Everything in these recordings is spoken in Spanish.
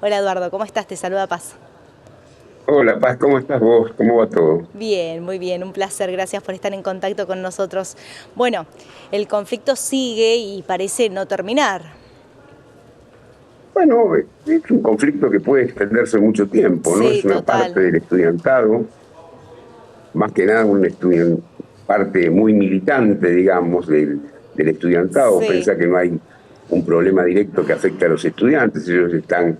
Hola Eduardo, ¿cómo estás? Te saluda Paz. Hola Paz, ¿cómo estás vos? ¿Cómo va todo? Bien, muy bien, un placer, gracias por estar en contacto con nosotros. Bueno, el conflicto sigue y parece no terminar. Bueno, es un conflicto que puede extenderse mucho tiempo, ¿no? Sí, Es una total. parte del estudiantado, más que nada parte muy militante, digamos, del estudiantado. Sí, Pensá que no hay un problema directo que afecte a los estudiantes, ellos están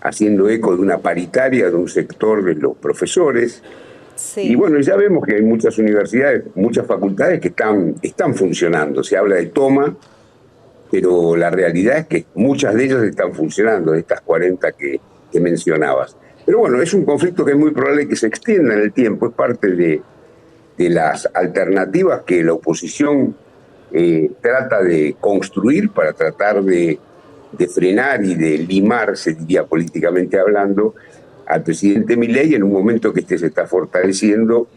haciendo eco de una paritaria de un sector de los profesores. Y sí. bueno, ya vemos que hay muchas universidades, muchas facultades que están funcionando. Se habla de toma, pero la realidad es que muchas de ellas están funcionando, de estas 40 que mencionabas. Pero bueno, es un conflicto que es muy probable que se extienda en el tiempo, es parte de las alternativas que la oposición trata de construir para tratar de frenar y de limar, se diría políticamente hablando, al presidente Milei en un momento que este se está fortaleciendo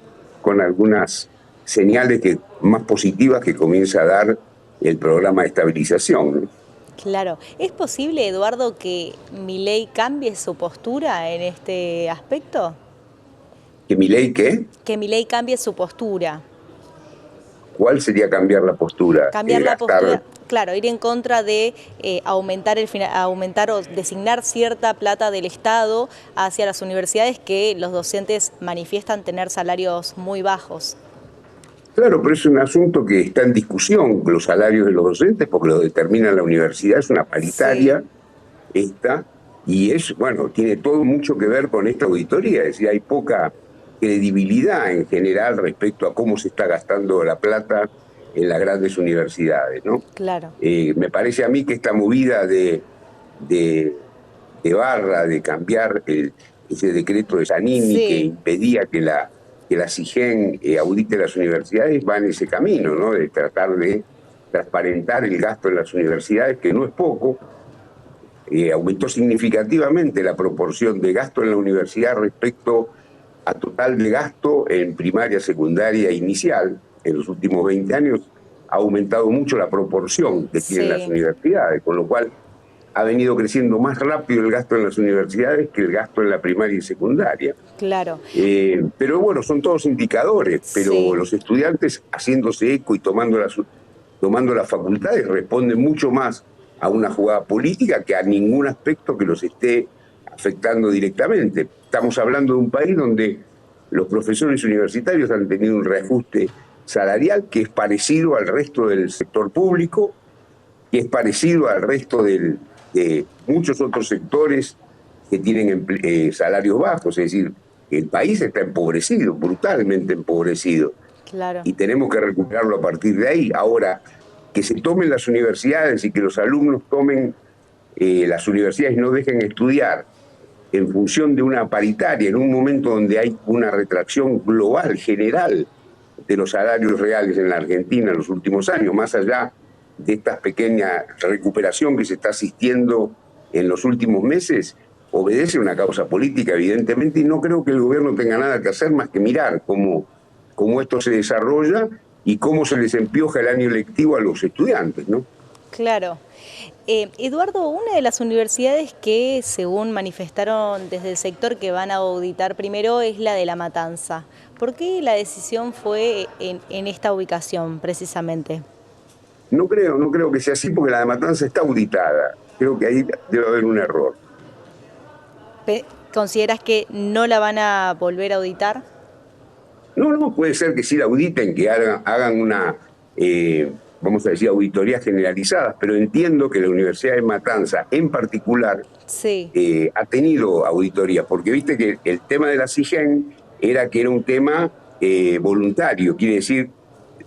con algunas señales más positivas que comienza a dar el programa de estabilización, ¿no? Claro. ¿Es posible, Eduardo, que Milei cambie su postura en este aspecto? ¿Que Milei qué? Que Milei cambie su postura. ¿Cuál sería cambiar la postura? Cambiar la Gastar. postura, claro, ir en contra de aumentar o designar cierta plata del Estado hacia las universidades que los docentes manifiestan tener salarios muy bajos. Claro, pero es un asunto que está en discusión, los salarios de los docentes, porque lo determina la universidad, es una Sí, paritaria esta, y bueno, tiene todo mucho que ver con esta auditoría, es decir, hay poca credibilidad en general respecto a cómo se está gastando la plata en las grandes universidades, ¿no? claro. Me parece a mí que esta movida de, de Barra, de cambiar ese decreto de Zanini que Sí, impedía que la SIGEN audite las universidades, va en ese camino, ¿no? De tratar de transparentar el gasto en las universidades, que no es poco. Aumentó significativamente la proporción de gasto en la universidad respecto a total de gasto en primaria, secundaria e inicial. En los últimos 20 años ha aumentado mucho la proporción que tienen las sí, universidades, con lo cual ha venido creciendo más rápido el gasto en las universidades que el gasto en la primaria y secundaria. claro. Pero bueno, son todos indicadores, pero Sí, los estudiantes haciéndose eco y tomando las facultades responden mucho más a una jugada política que a ningún aspecto que los esté afectando directamente. Estamos hablando de un país donde los profesores universitarios han tenido un reajuste salarial que es parecido al resto del sector público, que es parecido al resto de muchos otros sectores que tienen salarios bajos. Es decir, el país está empobrecido, brutalmente empobrecido, claro. y tenemos que recuperarlo a partir de ahí. Ahora, que se tomen las universidades y que los alumnos tomen las universidades y no dejen estudiar en función de una paritaria, en un momento donde hay una retracción global, general, de los salarios reales en la Argentina en los últimos años, más allá de esta pequeña recuperación que se está asistiendo en los últimos meses, obedece a una causa política, evidentemente, y no creo que el gobierno tenga nada que hacer más que mirar cómo esto se desarrolla y cómo se les empioja el año lectivo a los estudiantes, ¿no? Claro. Eduardo, una de las universidades que, según manifestaron desde el sector que van a auditar primero, es la de La Matanza. ¿Por qué la decisión fue en esta ubicación, precisamente? No creo que sea así porque la de Matanza está auditada. Creo que ahí debe haber un error. ¿Consideras que no la van a volver a auditar? No, no, puede ser que sí la auditen, que hagan vamos a decir, auditorías generalizadas, pero entiendo que la Universidad de Matanza en particular Sí, ha tenido auditorías, porque viste que el tema de la SIGEN era que era un tema voluntario, quiere decir,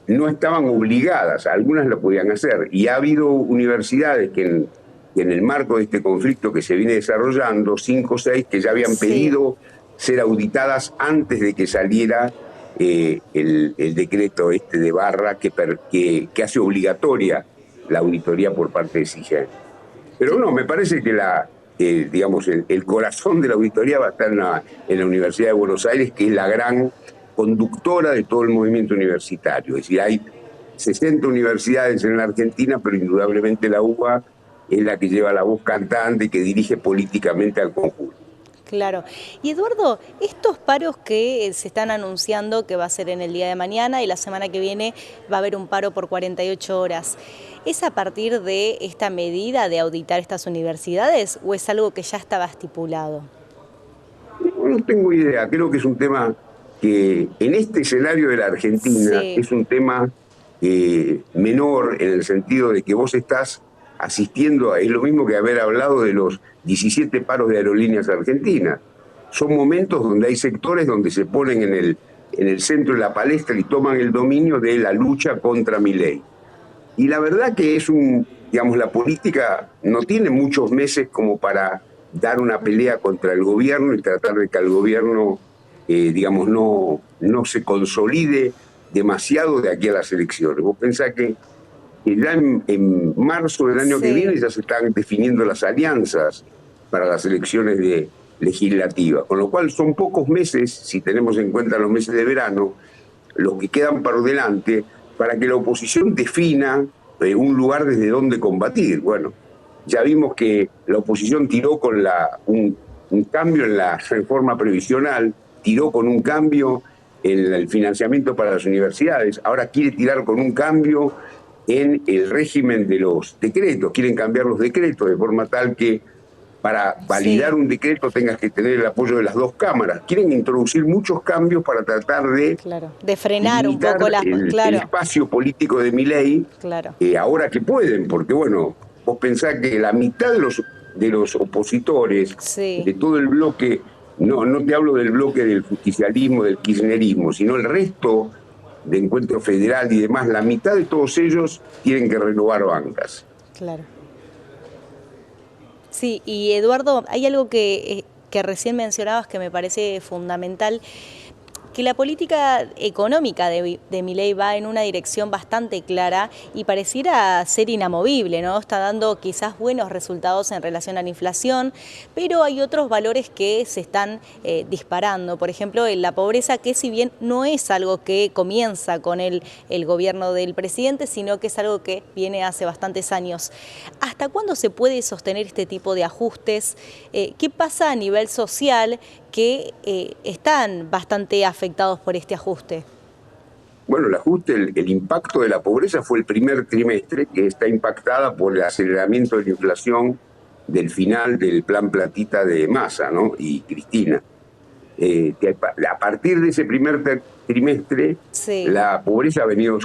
no estaban obligadas, algunas lo podían hacer, y ha habido universidades que en el marco de este conflicto que se viene desarrollando, 5 o 6 que ya habían sí, pedido ser auditadas antes de que saliera el decreto este de Barra que hace obligatoria la auditoría por parte de SIGEN. Pero no, me parece que digamos, el corazón de la auditoría va a estar en la Universidad de Buenos Aires, que es la gran conductora de todo el movimiento universitario. Es decir, hay 60 universidades en la Argentina, pero indudablemente la UBA es la que lleva la voz cantante y que dirige políticamente al conjunto. Claro. Y Eduardo, estos paros que se están anunciando, que va a ser en el día de mañana y la semana que viene va a haber un paro por 48 horas, ¿es a partir de esta medida de auditar estas universidades o es algo que ya estaba estipulado? No tengo idea, creo que es un tema que en este escenario de la Argentina Sí, es un tema menor en el sentido de que vos estás asistiendo es lo mismo que haber hablado de los 17 paros de aerolíneas argentinas. Son momentos donde hay sectores donde se ponen en el centro de la palestra y toman el dominio de la lucha contra Milei. Y la verdad que digamos, la política no tiene muchos meses como para dar una pelea contra el gobierno y tratar de que el gobierno, digamos, no se consolide demasiado de aquí a las elecciones. Vos pensás que ya en marzo del año que sí, viene ya se están definiendo las alianzas para las elecciones legislativas, con lo cual son pocos meses, si tenemos en cuenta los meses de verano, los que quedan por delante para que la oposición defina un lugar desde donde combatir. Bueno, ya vimos que la oposición tiró con un cambio en la reforma previsional, tiró con un cambio en el financiamiento para las universidades, ahora quiere tirar con un cambio en el régimen de los decretos, quieren cambiar los decretos de forma tal que para validar sí, un decreto tengas que tener el apoyo de las dos cámaras. Quieren introducir muchos cambios para tratar de claro. De frenar un limitar poco las... el Claro, espacio político de Milei, claro. ahora que pueden, porque bueno, vos pensás que la mitad de los opositores, Sí, de todo el bloque, no te hablo del bloque del justicialismo, del kirchnerismo, sino el resto de Encuentro Federal y demás, la mitad de todos ellos tienen que renovar bancas. claro. Sí, y Eduardo, hay algo que recién mencionabas que me parece fundamental, que la política económica de Milei va en una dirección bastante clara y pareciera ser inamovible, ¿no? Está dando quizás buenos resultados en relación a la inflación, pero hay otros valores que se están disparando. Por ejemplo, en la pobreza, que si bien no es algo que comienza con el gobierno del presidente, sino que es algo que viene hace bastantes años. ¿Hasta cuándo se puede sostener este tipo de ajustes? ¿Qué pasa a nivel social que están bastante afectados por este ajuste? Bueno, el ajuste, el impacto de la pobreza fue el primer trimestre, que está impactada por el aceleramiento de la inflación del final del plan Platita de Massa, ¿no? Y Cristina. Que a partir de ese primer trimestre, Sí, la pobreza ha venido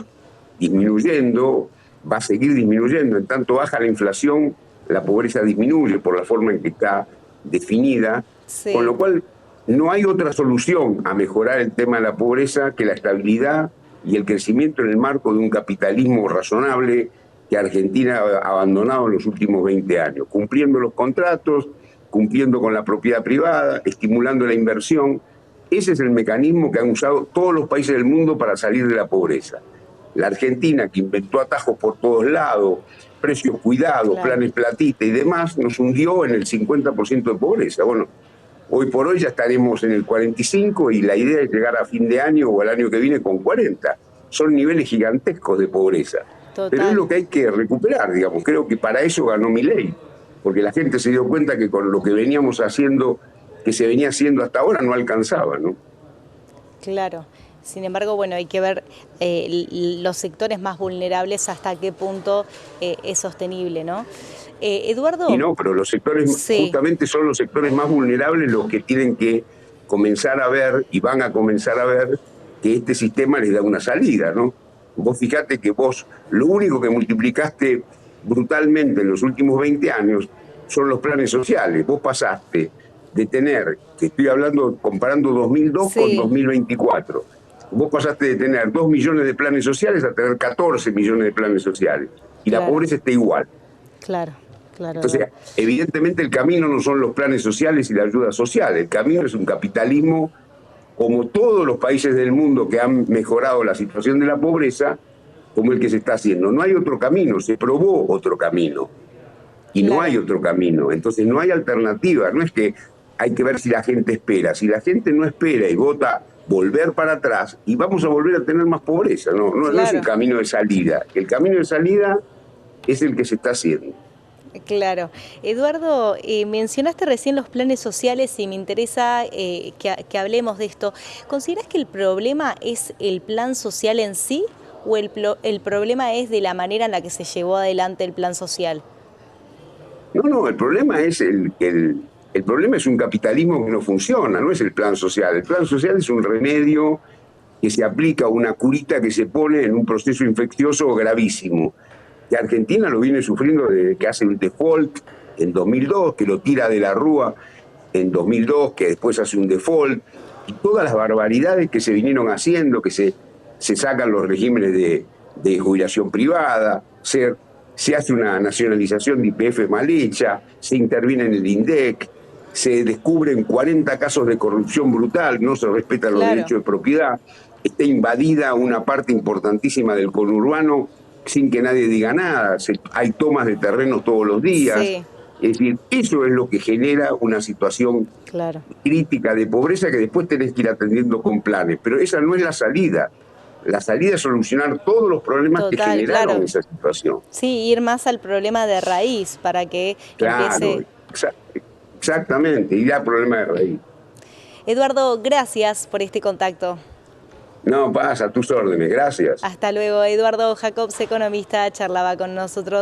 disminuyendo, va a seguir disminuyendo. En tanto baja la inflación, la pobreza disminuye por la forma en que está definida, con sí, lo cual no hay otra solución a mejorar el tema de la pobreza que la estabilidad y el crecimiento en el marco de un capitalismo razonable que Argentina ha abandonado en los últimos 20 años, cumpliendo los contratos, cumpliendo con la propiedad privada, estimulando la inversión. Ese es el mecanismo que han usado todos los países del mundo para salir de la pobreza. La Argentina, que inventó atajos por todos lados, precios cuidados, claro. planes platita y demás, nos hundió en el 50% de pobreza. Bueno, hoy por hoy ya estaremos en el 45% y la idea es llegar a fin de año o al año que viene con 40%. Son niveles gigantescos de pobreza. Pero es Total. lo que hay que recuperar, digamos. Creo que para eso ganó Milei, porque la gente se dio cuenta que con lo que veníamos haciendo, que se venía haciendo hasta ahora, no alcanzaba, ¿no? Claro. Sin embargo, bueno, hay que ver los sectores más vulnerables hasta qué punto es sostenible, ¿no? Y Eduardo, no, pero los sectores, sí, justamente son los sectores más vulnerables los que tienen que comenzar a ver y van a comenzar a ver que este sistema les da una salida, ¿no? Vos fijate que vos lo único que multiplicaste brutalmente en los últimos 20 años son los planes sociales. Vos pasaste de tener, te estoy hablando comparando 2002 con sí, 2024, vos pasaste de tener 2 millones de planes sociales a tener 14 millones de planes sociales. Y la claro, pobreza está igual. claro, claro, Entonces, Eduardo. evidentemente el camino no son los planes sociales y la ayuda social, el camino es un capitalismo como todos los países del mundo que han mejorado la situación de la pobreza, como el que se está haciendo. No hay otro camino, se probó otro camino y no hay Claro, otro camino. Entonces no hay alternativa, no es que hay que ver si la gente espera. Si la gente no espera y vota volver para atrás, y vamos a volver a tener más pobreza, no es un claro. camino de salida. El camino de salida es el que se está haciendo. Claro. Eduardo, mencionaste recién los planes sociales y me interesa que hablemos de esto. ¿Considerás que el problema es el plan social en sí o el problema es de la manera en la que se llevó adelante el plan social? No, no, el problema es el problema es un capitalismo que no funciona, no es el plan social. El plan social es un remedio que se aplica, una curita que se pone en un proceso infeccioso gravísimo. Que Argentina lo viene sufriendo desde que hace un default en 2002, que lo tira de la rúa en 2002, que después hace un default, y todas las barbaridades que se vinieron haciendo, que se sacan los regímenes de jubilación privada, se hace una nacionalización de IPF mal hecha, se interviene en el INDEC, se descubren 40 casos de corrupción brutal, no se respetan los Claro, derechos de propiedad, está invadida una parte importantísima del conurbano sin que nadie diga nada, hay tomas de terrenos todos los días. sí, Es decir, eso es lo que genera una situación claro. crítica de pobreza que después tenés que ir atendiendo con planes, pero esa no es la salida. La salida es solucionar todos los problemas que Total, generaron claro. esa situación. Sí, ir más al problema de raíz para que Claro, empiece. exactamente, y da problema de raíz. Eduardo, gracias por este contacto. No, pasa, a tus órdenes, gracias. Hasta luego. Eduardo Jacobs, economista, charlaba con nosotros.